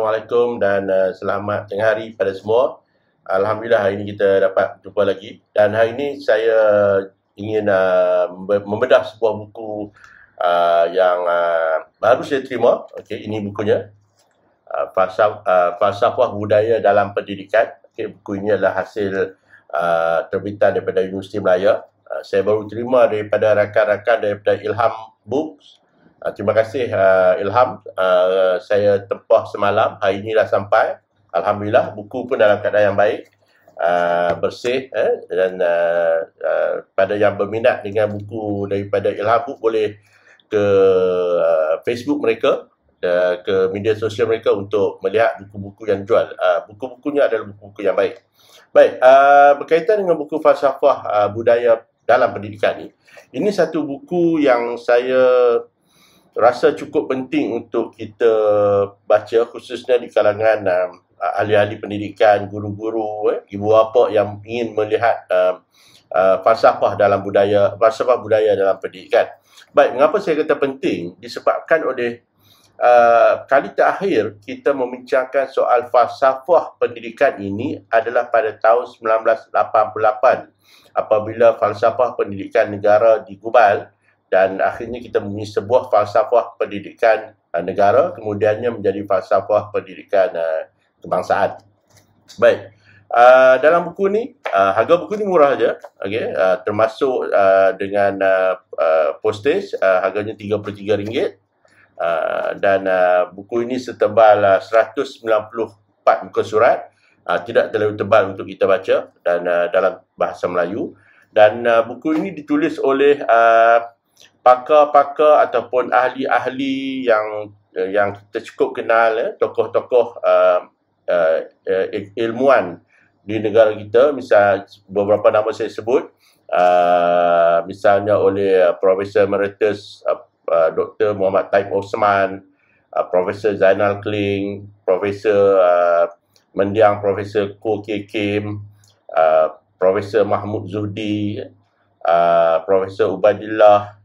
Assalamualaikum dan selamat tengah hari pada semua. Alhamdulillah hari ini kita dapat jumpa lagi. Dan hari ini saya ingin membedah sebuah buku yang baru saya terima. Okey, ini bukunya. Falsafah Budaya dalam Pendidikan. Okey, buku ini adalah hasil terbitan daripada Universiti Melaya. Saya baru terima daripada rakan-rakan daripada Ilham Books. Terima kasih Ilham. Saya tempah semalam, hari ini dah sampai. Alhamdulillah, buku pun dalam keadaan yang baik, bersih, dan pada yang berminat dengan buku daripada Ilham Book boleh ke Facebook mereka, ke media sosial mereka untuk melihat buku-buku yang jual. Buku-bukunya adalah buku-buku yang baik. Baik, berkaitan dengan buku Falsafah Budaya dalam Pendidikan ini satu buku yang saya rasa cukup penting untuk kita baca, khususnya di kalangan ahli-ahli pendidikan, guru-guru, ibu bapa yang ingin melihat falsafah budaya dalam pendidikan. Baik, mengapa saya kata penting? Disebabkan oleh kali terakhir kita membincangkan soal falsafah pendidikan ini adalah pada tahun 1988 apabila falsafah pendidikan negara digubal. Dan akhirnya kita mempunyai sebuah falsafah pendidikan negara, kemudiannya menjadi falsafah pendidikan kebangsaan. Baik, dalam buku ni, harga buku ni murah saja, okay? Termasuk dengan postage, harganya RM33. Dan buku ini setebal 194 muka surat, tidak terlalu tebal untuk kita baca, dan dalam bahasa Melayu. Dan buku ini ditulis oleh pakar-pakar ataupun ahli-ahli yang kita cukup kenal, tokoh-tokoh ilmuwan di negara kita. Misal beberapa nama saya sebut, misalnya oleh Profesor Emeritus Dr. Muhammad Taib Osman, Profesor Zainal Kling, Profesor Mendiang, Profesor Koh Kee Kim, Profesor Mahmud Zuhdi, Profesor Ubadillah,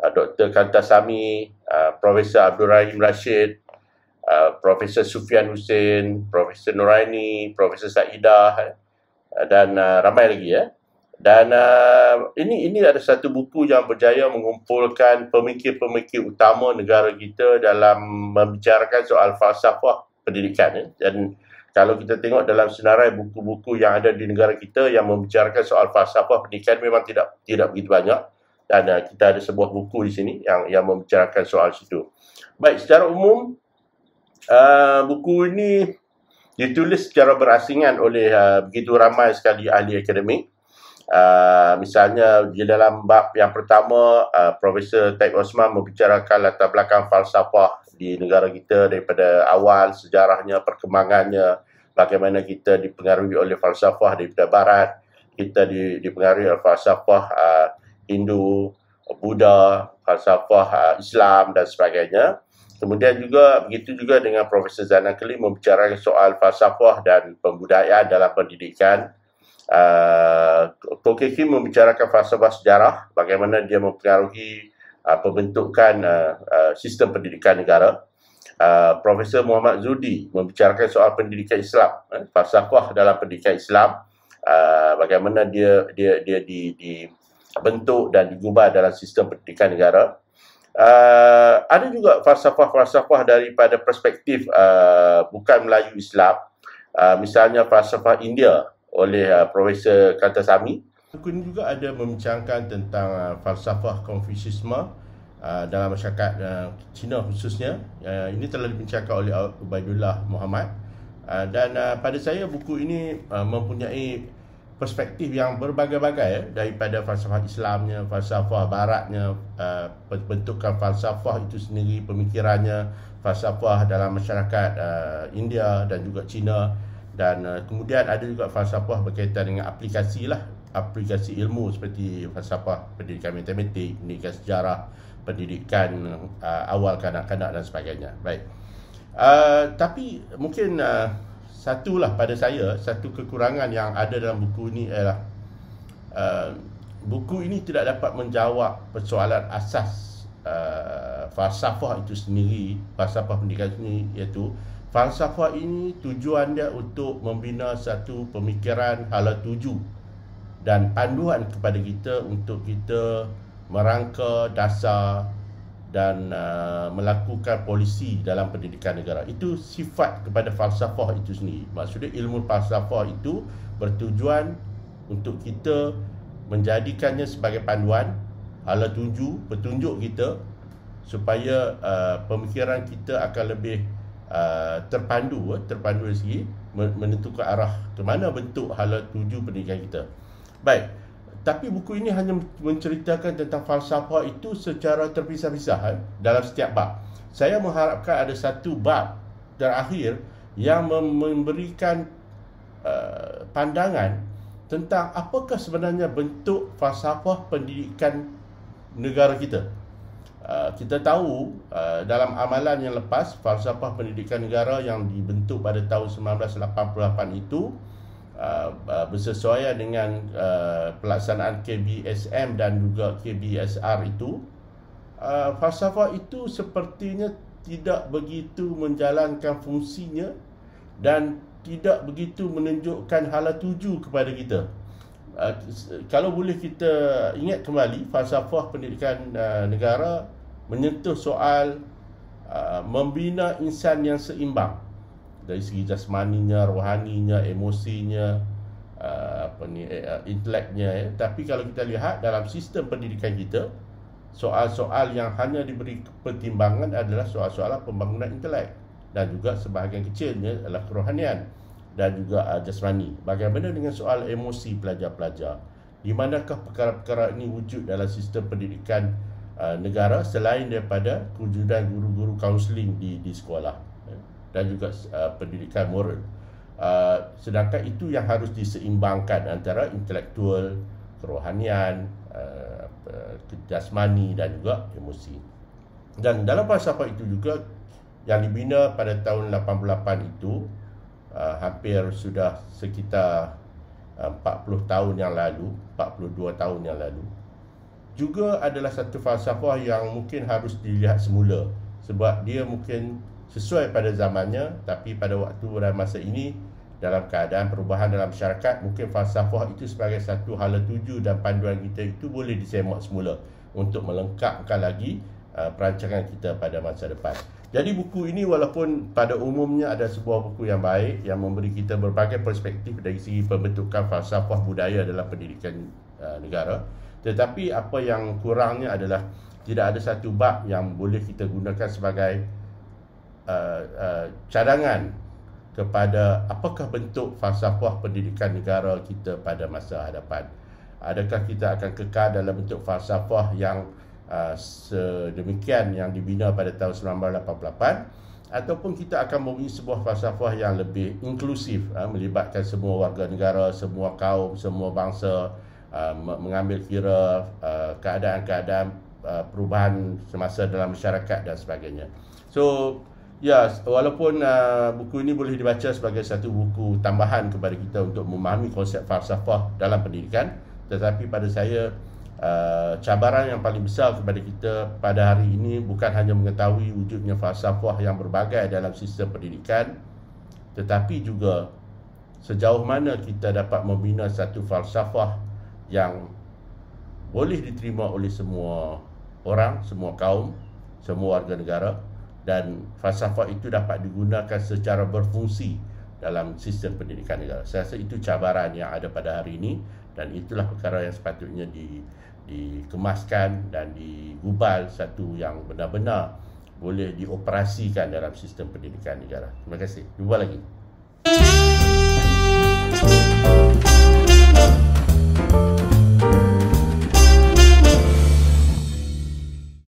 Dr. Kantasami, Profesor Abdul Rahim Rashid, Profesor Sufian Hussein, Profesor Nuraini, Profesor Saidah, dan ramai lagi ya. Dan ini ada satu buku yang berjaya mengumpulkan pemikir-pemikir utama negara kita dalam membicarakan soal falsafah pendidikan. Dan kalau kita tengok dalam senarai buku-buku yang ada di negara kita yang membicarakan soal falsafah pendidikan memang tidak begitu banyak. Dan kita ada sebuah buku di sini yang membicarakan soal situ. Baik, secara umum buku ini ditulis secara berasingan oleh begitu ramai sekali ahli akademik. Misalnya di dalam bab yang pertama, Profesor Taib Osman membicarakan latar belakang falsafah di negara kita daripada awal, sejarahnya, perkembangannya, bagaimana kita dipengaruhi oleh falsafah daripada barat, kita dipengaruhi oleh falsafah Hindu, Buddha, falsafah Islam dan sebagainya. Kemudian juga begitu juga dengan Profesor Zainal Kling membicarakan soal falsafah dan pembudayaan dalam pendidikan. Koh Kee Kim membicarakan falsafah sejarah, bagaimana dia mempengaruhi pembentukan sistem pendidikan negara. Profesor Muhammad Zuhdi membicarakan soal pendidikan Islam, falsafah dalam pendidikan Islam, bagaimana dia dibentuk dan digubah dalam sistem pendidikan negara. Ada juga falsafah-falsafah daripada perspektif bukan Melayu Islam, misalnya falsafah India oleh Profesor Kantasami. Buku ini juga ada membincangkan tentang falsafah Konfusianisme dalam masyarakat Cina khususnya. Ini telah dibincangkan oleh Ubaidullah Muhammad. Dan pada saya buku ini mempunyai perspektif yang berbagai-bagai daripada falsafah Islamnya, falsafah Baratnya, bentukan falsafah itu sendiri, pemikirannya, falsafah dalam masyarakat India dan juga Cina. Dan kemudian ada juga falsafah berkaitan dengan aplikasi ilmu seperti falsafah pendidikan matematik, pendidikan sejarah, pendidikan awal kanak-kanak dan sebagainya. Baik. Tapi mungkin pada saya, satu kekurangan yang ada dalam buku ini ialah buku ini tidak dapat menjawab persoalan asas falsafah itu sendiri, falsafah pendidikan ini, iaitu falsafah ini tujuan dia untuk membina satu pemikiran hala tuju dan panduan kepada kita untuk kita merangka dasar dan melakukan polisi dalam pendidikan negara. Itu sifat kepada falsafah itu sendiri. Maksudnya ilmu falsafah itu bertujuan untuk kita menjadikannya sebagai panduan, hala tuju, petunjuk kita supaya pemikiran kita akan lebih terpandu dari segi menentukan arah ke mana bentuk hala tuju pendidikan kita. Baik, tapi buku ini hanya menceritakan tentang falsafah itu secara terpisah-pisah dalam setiap bab. Saya mengharapkan ada satu bab terakhir yang memberikan pandangan tentang apakah sebenarnya bentuk falsafah pendidikan negara kita. Kita tahu dalam amalan yang lepas, falsafah pendidikan negara yang dibentuk pada tahun 1988 itu bersesuaian dengan pelaksanaan KBSM dan juga KBSR itu, falsafah itu sepertinya tidak begitu menjalankan fungsinya dan tidak begitu menunjukkan hala tuju kepada kita. Kalau boleh kita ingat kembali, falsafah pendidikan negara menyentuh soal membina insan yang seimbang dari segi jasmaninya, rohaninya, emosinya, inteleknya. Tapi kalau kita lihat dalam sistem pendidikan kita, soal-soal yang hanya diberi pertimbangan adalah soal-soal pembangunan intelek dan juga sebahagian kecilnya adalah kerohanian dan juga jasmani. Bagaimana dengan soal emosi pelajar-pelajar? Di manakah perkara-perkara ini wujud dalam sistem pendidikan negara selain daripada kewujudan guru-guru kaunseling di sekolah dan juga pendidikan moral. Sedangkan itu yang harus diseimbangkan antara intelektual, kerohanian, jasmani dan juga emosi. Dan dalam falsafah itu juga yang dibina pada tahun 88 itu, hampir sudah sekitar 40 tahun yang lalu, 42 tahun yang lalu, juga adalah satu falsafah yang mungkin harus dilihat semula sebab dia mungkin sesuai pada zamannya, tapi pada waktu dan masa ini dalam keadaan perubahan dalam masyarakat, mungkin falsafah itu sebagai satu hala tuju dan panduan kita itu boleh disemak semula untuk melengkapkan lagi perancangan kita pada masa depan. Jadi buku ini walaupun pada umumnya ada sebuah buku yang baik yang memberi kita berbagai perspektif dari segi pembentukan falsafah budaya dalam pendidikan negara, tetapi apa yang kurangnya adalah tidak ada satu bab yang boleh kita gunakan sebagai cadangan kepada apakah bentuk falsafah pendidikan negara kita pada masa hadapan. Adakah kita akan kekal dalam bentuk falsafah yang sedemikian yang dibina pada tahun 1988, ataupun kita akan mempunyai sebuah falsafah yang lebih inklusif, melibatkan semua warga negara, semua kaum, semua bangsa, mengambil kira keadaan-keadaan perubahan semasa dalam masyarakat dan sebagainya. So, ya, walaupun buku ini boleh dibaca sebagai satu buku tambahan kepada kita untuk memahami konsep falsafah dalam pendidikan, tetapi pada saya cabaran yang paling besar kepada kita pada hari ini bukan hanya mengetahui wujudnya falsafah yang berbagai dalam sistem pendidikan, tetapi juga sejauh mana kita dapat membina satu falsafah yang boleh diterima oleh semua orang, semua kaum, semua warga negara, dan falsafah itu dapat digunakan secara berfungsi dalam sistem pendidikan negara. Saya rasa itu cabaran yang ada pada hari ini, dan itulah perkara yang sepatutnya dikemaskan dan digubal satu yang benar-benar boleh dioperasikan dalam sistem pendidikan negara. Terima kasih. Jumpa lagi.